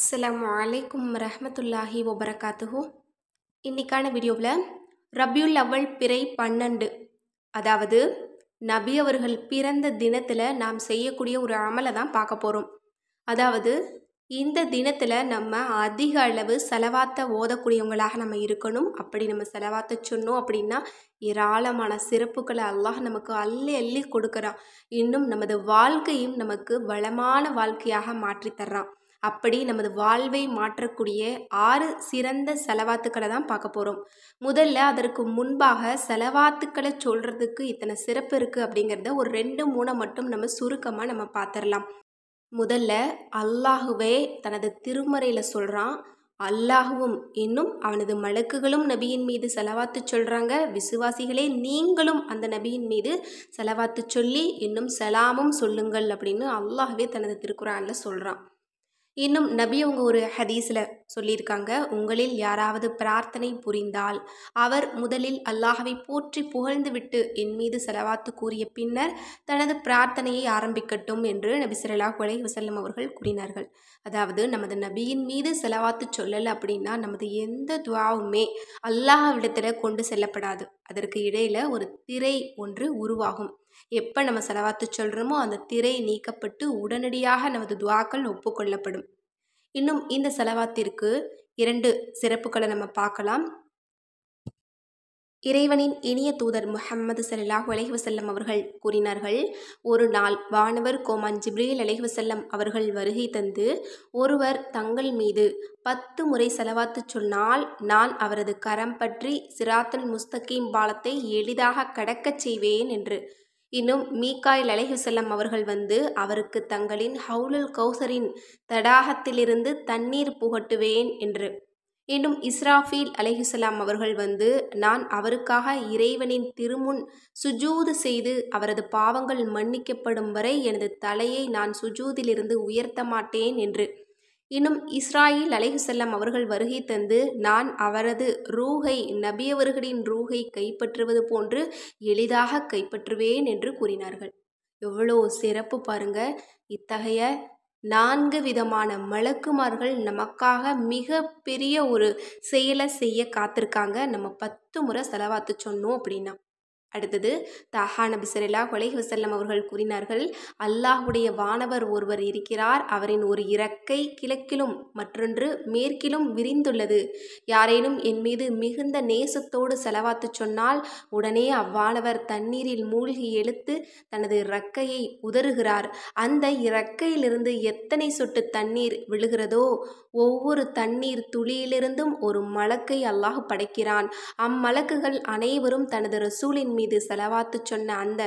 அஸ்ஸலாமு அலைக்கும் வரஹ்மத்துல்லாஹி வபரகாத்துஹு. இன்னைக்கான வீடியோவில் ரபியுல் அவ்வல் பிறை 12, அதாவது நபி அவர்கள் பிறந்த தினத்தில் நாம் செய்யக்கூடிய ஒரு அமலை தான் பார்க்க போகிறோம். அதாவது இந்த தினத்தில் நம்ம அதிக அளவு செலவாத்தை ஓதக்கூடியவங்களாக நம்ம இருக்கணும். அப்படி நம்ம செலவாத்தை சொன்னோம் அப்படின்னா ஏராளமான சிறப்புகளை அல்லாஹ் நமக்கு அள்ளி அள்ளி கொடுக்குறான். இன்னும் நமது வாழ்க்கையும் நமக்கு வளமான வாழ்க்கையாக மாற்றித்தர்றான். அப்படி நமது வாழ்வை மாற்றக்கூடிய 6 சிறந்த செலவாத்துக்களை தான் பார்க்க போகிறோம். முதல்ல அதற்கு முன்பாக செலவாத்துக்களை சொல்கிறதுக்கு இத்தனை சிறப்பு இருக்குது அப்படிங்கிறத ஒரு 2-3 மட்டும் நம்ம சுருக்கமாக நம்ம பார்த்துடலாம். முதல்ல அல்லாஹுவே தனது திருமறையில் சொல்கிறான். அல்லாஹுவும் இன்னும் அவனது மலக்குகளும் நபியின் மீது செலவாத்து சொல்கிறாங்க. விசுவாசிகளே நீங்களும் அந்த நபியின் மீது செலவாத்து சொல்லி இன்னும் சலாமும் சொல்லுங்கள் அப்படின்னு அல்லாஹுவே தனது திருக்குரானில் சொல்கிறான். இன்னும் நபி அவங்க ஒரு ஹதீஸில் சொல்லியிருக்காங்க, உங்களில் யாராவது பிரார்த்தனை புரிந்தால் அவர் முதலில் அல்லாஹவை போற்றி புகழ்ந்து விட்டு என் மீது செலவாத்து கூறிய பின்னர் தனது பிரார்த்தனையை ஆரம்பிக்கட்டும் என்று நபி ஸல்லல்லாஹு அலைஹி வஸல்லம் அவர்கள் கூறினார்கள். அதாவது நமது நபியின் மீது செலவாத்து சொல்லலை அப்படின்னா நமது எந்த துஆவுமே அல்லாஹ்விடத்தில் கொண்டு செல்லப்படாது. அதற்கு இடையில் ஒரு திரை ஒன்று உருவாகும். எப்போ நம்ம செலவாத்து சொல்கிறோமோ அந்த திரை நீக்கப்பட்டு உடனடியாக நமது துஆக்கள் ஒப்புக்கொள்ளப்படும். இன்னும் இந்த செலவாத்திற்கு 2 சிறப்புகளை நம்ம பார்க்கலாம். இறைவனின் இனிய தூதர் முஹம்மது ஸல்லல்லாஹு அலைஹி வஸல்லம் அவர்கள் கூறினார்கள், ஒரு நாள் வானவர் கோமான் ஜிப்ரீல் அலைஹி வஸல்லம் அவர்கள் வருகை தந்து, ஒருவர் தங்கள் மீது 10 முறை செலவாத்து சொன்னால் நான் அவரது கரம் பற்றி சிராத்துல் முஸ்தகீம் பாலத்தை எளிதாக கடக்கச் செய்வேன் என்று. இன்னும் மீகாயில் அலைஹிஸ்ஸலாம் அவர்கள் வந்து அவருக்கு தங்களின் ஹவுலுல் கௌசரின் தடாகத்திலிருந்து தண்ணீர் புகட்டுவேன் என்று. இன்னும் இஸ்ராஃபீல் அலைஹிஸ்ஸலாம் அவர்கள் வந்து நான் அவருக்காக இறைவனின் திருமுன் சுஜூது செய்து அவரது பாவங்கள் மன்னிக்கப்படும் வரை எனது தலையை நான் சுஜூதிலிருந்து உயர்த்த மாட்டேன் என்று. இன்னும் இஸ்ராயில் அலைஹிஸ்ஸலாம் அவர்கள் வருகை தந்து நான் அவரது ரூஹை நபியவர்களின் ரூஹை கைப்பற்றுவது போன்று எளிதாக கைப்பற்றுவேன் என்று கூறினார்கள். எவ்வளோ சிறப்பு பாருங்க. இத்தகைய 4 விதமான மலக்குமார்கள் நமக்காக மிக பெரிய ஒரு செயலை செய்ய காத்திருக்காங்க. நம்ம 10 முறை செலவாத்து சொன்னோம் அப்படின்னா. அடுத்தது தாஹா நபி ஸல்லல்லாஹு அலைஹி வஸல்லம் அவர்கள் கூறினார்கள், அல்லாஹுடைய வானவர் ஒருவர் இருக்கிறார். அவரின் ஒரு இறக்கை கிழக்கிலும் மற்றொன்று மேற்கிலும் விரிந்துள்ளது. யாரேனும் என் மீது மிகுந்த நேசத்தோடு செலவாத்து சொன்னால் உடனே அவ்வானவர் தண்ணீரில் மூழ்கி எழுத்து தனது இறக்கையை உதறுகிறார். அந்த இறக்கையிலிருந்து எத்தனை சொட்டு தண்ணீர் விழுகிறதோ ஒவ்வொரு தண்ணீர் துளியிலிருந்தும் ஒரு மலக்கை அல்லாஹ் படைக்கிறான். அம்மலக்குகள் அனைவரும் தனது ரசூலின் மீது செலவாத்து சொன்ன அந்த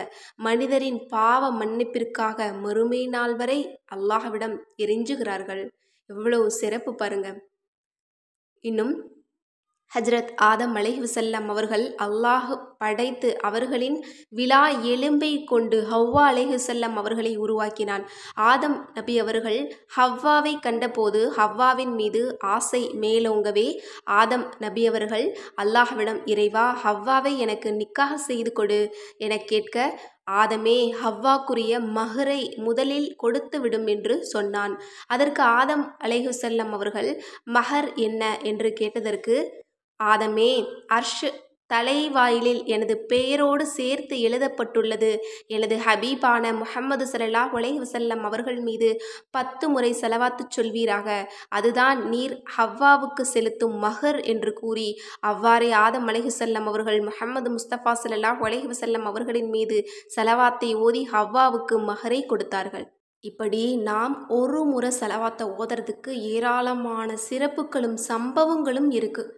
மனிதரின் பாவ மன்னிப்பிற்காக மறுமை நாள் வரை அல்லாஹ்விடம் இறைஞ்சுகிறார்கள். எவ்வளவு சிறப்பு பாருங்க. இன்னும் ஹஜ்ரத் ஆதம் அலைஹிஸ்ஸலாம் அவர்கள் அல்லாஹ் படைத்து அவர்களின் விலா எலும்பை கொண்டு ஹவ்வா அலைஹிஸ்ஸலாம் அவர்களை உருவாக்கினான். ஆதம் நபி அவர்கள் ஹவ்வாவை கண்டபோது ஹவ்வாவின் மீது ஆசை மேலோங்கவே ஆதம் நபி அவர்கள் அல்லாஹ்விடம், இறைவா ஹவ்வாவை எனக்கு நிக்காஹ் செய்து கொடு என கேட்க, ஆதமே ஹவ்வாக்குரிய மஹரை முதலில் கொடுத்து விடும் என்று சொன்னான். அதற்கு ஆதம் அலைஹிஸ்ஸலாம் அவர்கள் மஹர் என்ன என்று கேட்டதற்கு, ஆதமே அர்ஷ் தலைவாயிலில் எனது பெயரோடு சேர்த்து எழுதப்பட்டுள்ளது. எனது ஹபீபான முஹம்மது ஸல்லல்லாஹு அலைஹி வஸல்லம் அவர்கள் மீது 10 முறை செலவாத்து சொல்வீராக. அதுதான் நீர் ஹவ்வாவுக்கு செலுத்தும் மஹர் என்று கூறி அவ்வாறே ஆதம் அலைஹிஸ்ஸலாம் அவர்கள் முஹம்மது முஸ்தபா ஸல்லல்லாஹு அலைஹி வஸல்லம் அவர்களின் மீது செலவாத்தை ஓதி ஹவ்வாவுக்கு மஹரை கொடுத்தார்கள். இப்படி நாம் ஒரு முறை செலவாத்தை ஓதுறதுக்கு ஏராளமான சிறப்புகளும் சம்பவங்களும் இருக்குது.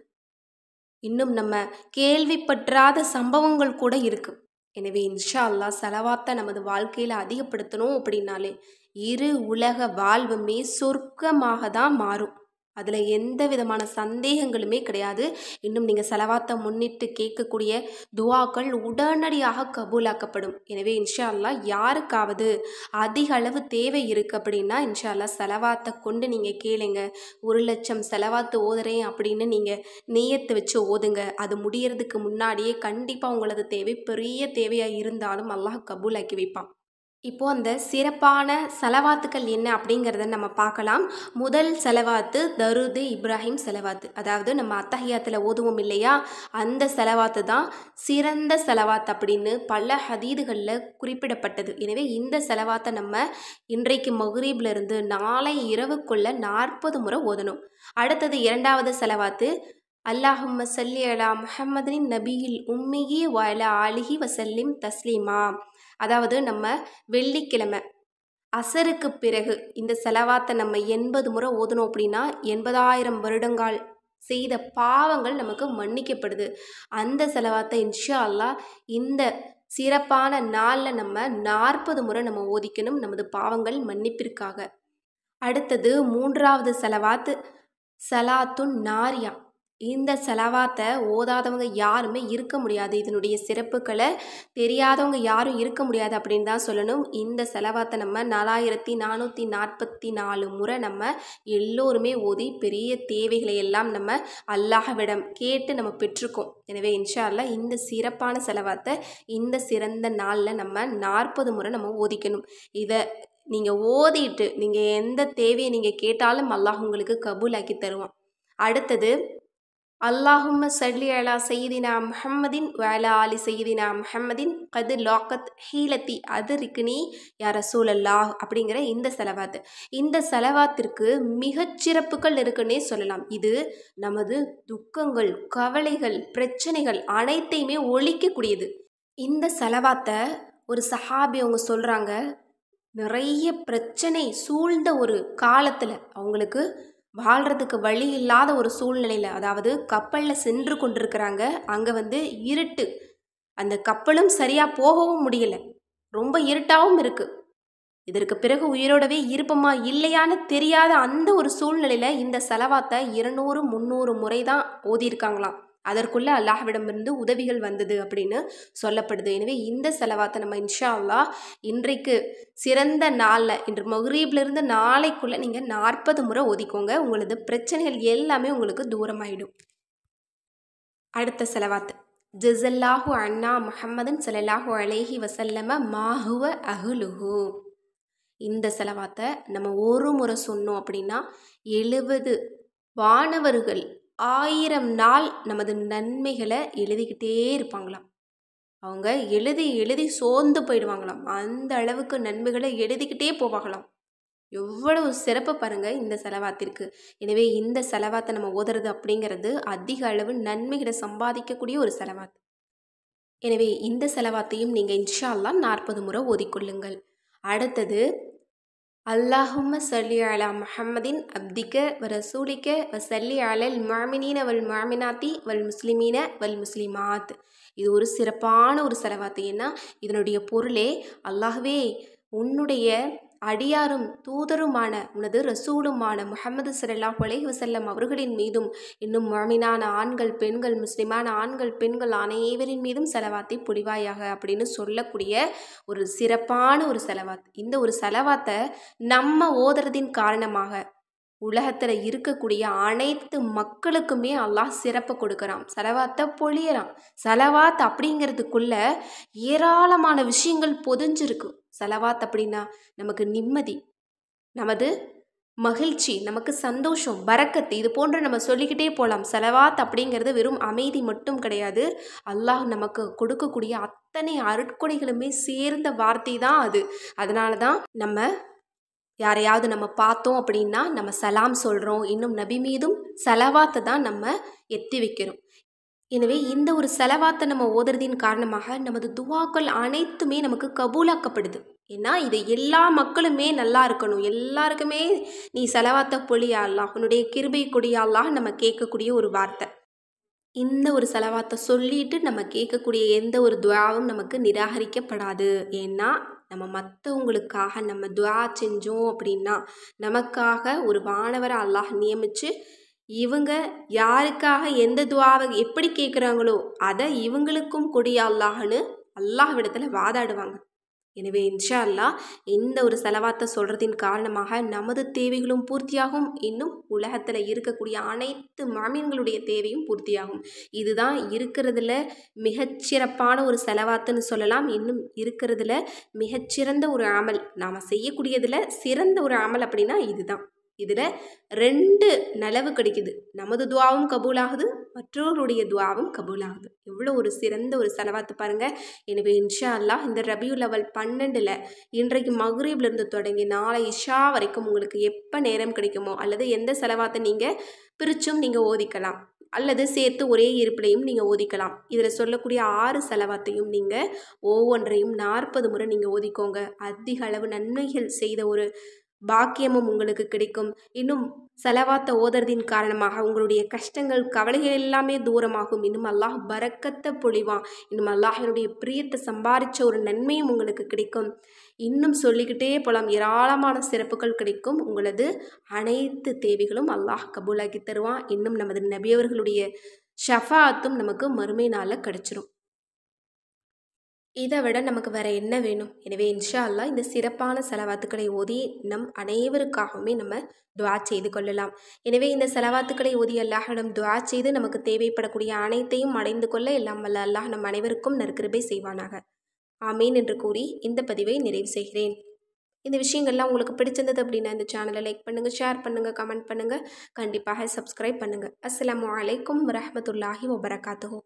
இன்னும் நம்ம கேள்விப்பற்றாத சம்பவங்கள் கூட இருக்கு. எனவே இன்ஷா அல்லாஹ் செலவாத்தை நமது வாழ்க்கையில் அதிகப்படுத்தணும் அப்படின்னாலே இரு உலக வாழ்வுமே சொர்க்கமாக தான் மாறும். அதில் எந்த விதமான சந்தேகங்களுமே கிடையாது. இன்னும் நீங்கள் செலவாத்தை முன்னிட்டு கேட்கக்கூடிய துஆக்கள் உடனடியாக கபூலாக்கப்படும். எனவே இன்ஷா அல்லாஹ் யாருக்காவது அதிக அளவு தேவை இருக்குது அப்படின்னா இன்ஷா அல்லாஹ் செலவாத்தை கொண்டு நீங்கள் கேளுங்க. 1,00,000 செலவாத்து ஓதுறேன் அப்படின்னு நீங்கள் நியத்து வச்சு ஓதுங்க. அது முடியறதுக்கு முன்னாடியே கண்டிப்பாக உங்களது தேவை பெரிய தேவையாக இருந்தாலும் அல்லாஹ் கபூலாக்கி வைப்பான். இப்போ அந்த சிறப்பான செலவாத்துக்கள் என்ன அப்படிங்கிறத நம்ம பார்க்கலாம். முதல் செலவாத்து தருது இப்ராஹிம் செலவாத்து. அதாவது நம்ம அத்தஹியாத்துல ஓதுவோம் இல்லையா, அந்த செலவாத்து தான் சிறந்த செலவாத் அப்படின்னு பல ஹதீதுகளில் குறிப்பிடப்பட்டது. எனவே இந்த செலவாத்தை நம்ம இன்றைக்கு மக்ரிப்ல இருந்து நாளை இரவுக்குள்ள 40 முறை ஓதணும். அடுத்தது இரண்டாவது செலவாத்து அல்லாஹும்ம ஸல்லி அலா முஹம்மதின் நபியில் உம்மியி வ அலா ஆலிஹி வசல்லிம் தஸ்லீமா. அதாவது நம்ம வெள்ளிக்கிழமை அசருக்கு பிறகு இந்த செலவாத்தை நம்ம 80 முறை ஓதணும் அப்படின்னா 80,000 வருடங்கள் செய்த பாவங்கள் நமக்கு மன்னிக்கப்படுது. அந்த செலவாத்தை இன்ஷா அல்லாஹ் இந்த சிறப்பான நாளில் நம்ம 40 முறை நம்ம ஓதிக்கணும், நமது பாவங்கள் மன்னிப்பிற்காக. அடுத்தது மூன்றாவது செலவாத்து சலாத்துன் நாரியா. இந்த செலவாத்தை ஓதாதவங்க யாருமே இருக்க முடியாது. இதனுடைய சிறப்புகளை தெரியாதவங்க யாரும் இருக்க முடியாது அப்படின்னு தான் சொல்லணும். இந்த செலவாத்தை நம்ம 4444 முறை நம்ம எல்லோருமே ஓதி பெரிய தேவைகளை எல்லாம் நம்ம அல்லாஹ்விடம் கேட்டு நம்ம பெற்றுக்கோம். எனவே இன்ஷா அல்லாஹ் இந்த சிறப்பான செலவாத்தை இந்த சிறந்த நாளில் நம்ம 40 முறை நம்ம ஓதிக்கணும். இதை நீங்கள் ஓதிட்டு நீங்கள் எந்த தேவையை நீங்கள் கேட்டாலும் அல்லாஹ் உங்களுக்கு கபூலாக்கி தருவான். அடுத்தது அல்லாஹும்ம ஸல்லி அலா சையிதினா முஹம்மதின் வ அலா ஆலி சையிதினா முஹம்மதின் கது லாக்கத் ஹீலத்தி அதுரிக்னி யா ரசூலல்லாஹ் அப்படிங்கிற இந்த செலவாத்து. இந்த செலவாத்திற்கு மிகச்சிறப்புகள் இருக்குன்னே சொல்லலாம். இது நமது துக்கங்கள், கவலைகள், பிரச்சனைகள் அனைத்தையுமே ஒழிக்கக்கூடியது. இந்த செலவாத்தை ஒரு சஹாபி அவங்க சொல்கிறாங்க, நிறைய பிரச்சனை சூழ்ந்த ஒரு காலத்தில் அவங்களுக்கு வாழ்கிறதுக்கு வழி இல்லாத ஒரு சூழ்நிலையில், அதாவது கப்பலில் சென்று கொண்டிருக்கிறாங்க. அங்கே இருட்டு, அந்த கப்பலும் சரியாக போகவும் முடியலை, ரொம்ப இருட்டாகவும் இருக்குது. இதற்கு பிறகு உயிரோடவே இருப்போமா இல்லையான்னு தெரியாத அந்த ஒரு சூழ்நிலையில் இந்த செலவாத்தை 200 300 முறை தான் ஓதியிருக்காங்களாம். அதற்குள்ளே அல்லாஹ்விடமிருந்து உதவிகள் வந்தது அப்படின்னு சொல்லப்படுது. எனவே இந்த செலவாத்தை நம்ம இன்ஷா அல்லாஹ் இன்றைக்கு சிறந்த நாளில் இன்று மக்ரீப்லேருந்து நாளைக்குள்ளே நீங்கள் 40 முறை ஓதிக்கோங்க. உங்களது பிரச்சனைகள் எல்லாமே உங்களுக்கு தூரமாயிடும். அடுத்த செலவாத்து ஜஸல்லாஹு அன்னா முஹம்மதின் ஸல்லல்லாஹு அலைஹி வஸல்லம மாஹுவ அஹ்லுஹு. இந்த செலவாத்தை நம்ம ஒரு முறை சொன்னோம் அப்படின்னா 70 வானவர்கள் 1000 நாள் நமது நன்மைகளை எழுதிக்கிட்டே இருப்பாங்களாம். அவங்க எழுதி எழுதி சோர்ந்து போயிடுவாங்களாம். அந்த அளவுக்கு நன்மைகளை எழுதிக்கிட்டே போவாங்களாம். எவ்வளவு சிறப்பு பாருங்கள் இந்த செலவாத்திற்கு. எனவே இந்த செலவாத்தை நம்ம ஓதுறது அப்படிங்கிறது அதிக அளவு நன்மைகளை சம்பாதிக்கக்கூடிய ஒரு செலவாத்து. எனவே இந்த செலவாத்தையும் நீங்கள் இன்ஷா அல்லாஹ் 40 முறை ஓதிக்கொள்ளுங்கள். அடுத்தது அல்லாஹும்ம ஸல்லி அலா முஹம்மதின் அப்திக வ ரசூலிக வ ஸல்லி அலல் முஅமினீன வல் முஅமினாத்தி வல் முஸ்லிமீன வல் முஸ்லிமாத். இது ஒரு சிறப்பான ஒரு செலவாத்து. ஏன்னா இதனுடைய பொருளே அல்லாஹ்வே உன்னுடைய அடியாரும் தூதருமான உனது ரசூலுமான முஹம்மது ஸல்லல்லாஹு அலைஹி வஸல்லம் அவர்களின் மீதும் இன்னும் முஅமினான ஆண்கள் பெண்கள் முஸ்லிமான ஆண்கள் பெண்கள் அனைவரின் மீதும் செலவாத்தை பொழிவாயாக அப்படின்னு சொல்லக்கூடிய ஒரு சிறப்பான ஒரு செலவாத். இந்த ஒரு செலவாத்தை நம்ம ஓதுறதின் காரணமாக உலகத்தில் இருக்கக்கூடிய அனைத்து மக்களுக்குமே அல்லாஹ் சிறப்பு கொடுக்குறான், செலவாத்தை பொழியறான். செலவாத் அப்படிங்கிறதுக்குள்ள ஏராளமான விஷயங்கள் பொதிஞ்சிருக்கு. செலவாத் அப்படின்னா நமக்கு நிம்மதி, நமது மகிழ்ச்சி, நமக்கு சந்தோஷம், பரக்கத்து, இது போன்று நம்ம சொல்லிக்கிட்டே போகலாம். செலவாத் அப்படிங்கிறது வெறும் அமைதி மட்டும் கிடையாது. அல்லாஹ் நமக்கு கொடுக்கக்கூடிய அத்தனை அருட்கொடைகளுமே சேர்ந்த வார்த்தை தான் அது. அதனால தான் நம்ம யாரையாவது நம்ம பார்த்தோம் அப்படின்னா நம்ம சலாம் சொல்கிறோம், இன்னும் நபி மீதும் செலவாத்தை தான் நம்ம எத்தி வைக்கிறோம். எனவே இந்த ஒரு செலவாத்தை நம்ம ஓதுறதின் காரணமாக நமது துவாக்கள் அனைத்துமே நமக்கு கபூலாக்கப்படுது. ஏன்னா இது எல்லா மக்களுமே நல்லா இருக்கணும், எல்லாருக்குமே நீ செலவாத்தை பொழியா அல்லாஹ், உன்னுடைய கிருபை கொடியா அல்லாஹ் நம்ம கேட்கக்கூடிய ஒரு வார்த்தை. இந்த ஒரு செலவாத்தை சொல்லிட்டு நம்ம கேட்கக்கூடிய எந்த ஒரு துவாவும் நமக்கு நிராகரிக்கப்படாது. ஏன்னா நம்ம மற்றவங்களுக்காக நம்ம துவா செஞ்சோம் அப்படின்னா நமக்காக ஒரு வானவரை அல்லாஹ் நியமித்து இவங்க யாருக்காக எந்த துவாவை எப்படி கேட்குறாங்களோ அதை இவங்களுக்கும் கொடியா அல்லாஹ்னு அல்லாஹ்விடத்தில் வாதாடுவாங்க. எனவே இன்ஷா அல்லாஹ் இந்த ஒரு செலவாத்தை சொல்கிறதின் காரணமாக நமது தேவைகளும் பூர்த்தியாகும், இன்னும் உலகத்தில் இருக்கக்கூடிய அனைத்து மாமீன்களுடைய தேவையும் பூர்த்தியாகும். இதுதான் இருக்கிறதுல மிகச்சிறப்பான ஒரு செலவாத்துன்னு சொல்லலாம். இன்னும் இருக்கிறதுல மிகச்சிறந்த ஒரு அமல், நாம் செய்யக்கூடியதில் சிறந்த ஒரு அமல் அப்படின்னா இதுதான். இதில் 2 நலவு கிடைக்குது. நமது துவாவும் கபூலாகுது, மற்றவர்களுடைய துவாவும் கபூலாகுது. எவ்வளோ ஒரு சிறந்த ஒரு செலவாத்து பாருங்கள். எனவே இன்ஷா அல்லாஹ் இந்த ரபியுல் அவல் 12 இன்றைக்கு மக்ரிப்லேருந்து தொடங்கி நாளை இஷா வரைக்கும் உங்களுக்கு எப்போ நேரம் கிடைக்குமோ, அல்லது எந்த செலவாத்தை நீங்கள் பிரிச்சும் நீங்கள் ஓதிக்கலாம், அல்லது சேர்த்து ஒரே இருப்பிலையும் நீங்கள் ஓதிக்கலாம். இதில் சொல்லக்கூடிய 6 செலவாத்தையும் நீங்கள் ஒவ்வொன்றையும் 40 முறை நீங்கள் ஓதிக்கோங்க. அதிக அளவு நன்மைகள் செய்த ஒரு பாக்கியமும் உங்களுக்கு கிடைக்கும். இன்னும் செலவாத்தை ஓதுறதின் காரணமாக உங்களுடைய கஷ்டங்கள் கவலைகள் எல்லாமே தூரமாகும். இன்னும் அல்லாஹ் பரக்கத்தை பொழிவான். இன்னும் அல்லாஹினுடைய பிரியத்தை சம்பாதிச்ச ஒரு நன்மையும் உங்களுக்கு கிடைக்கும். இன்னும் சொல்லிக்கிட்டே போகலாம், ஏராளமான சிறப்புகள் கிடைக்கும். உங்களது அனைத்து தேவைகளும் அல்லாஹ் கபூலாக்கி தருவான். இன்னும் நமது நபியவர்களுடைய ஷஃபாத்தும் நமக்கு மறுமை நாளில் கிடைச்சிரும். இதை விட நமக்கு வேறு என்ன வேணும்? எனவே இன்ஷா அல்லாஹ் இந்த சிறப்பான செலவாத்துக்களை ஓதி நம் அனைவருக்காகவுமே நம்ம துஆ செய்து கொள்ளலாம். எனவே இந்த செலவாத்துக்களை ஓதி அல்லாஹ்விடம் துஆ செய்து நமக்கு தேவைப்படக்கூடிய அனைத்தையும் அடைந்து கொள்ள எல்லாம் வல்ல அல்லாஹ் நம் அனைவருக்கும் நற்கிருபை செய்வானாக. ஆமீன் என்று கூறி இந்த பதிவை நிறைவு செய்கிறேன். இந்த விஷயங்கள்லாம் உங்களுக்கு பிடிச்சிருந்தது அப்படின்னா இந்த சேனலை லைக் பண்ணுங்கள், ஷேர் பண்ணுங்கள், கமெண்ட் பண்ணுங்கள், கண்டிப்பாக சப்ஸ்கிரைப் பண்ணுங்கள். அஸ்ஸலாமு அலைக்கும் வரஹ்மத்துல்லாஹி வபரகாத்துஹு.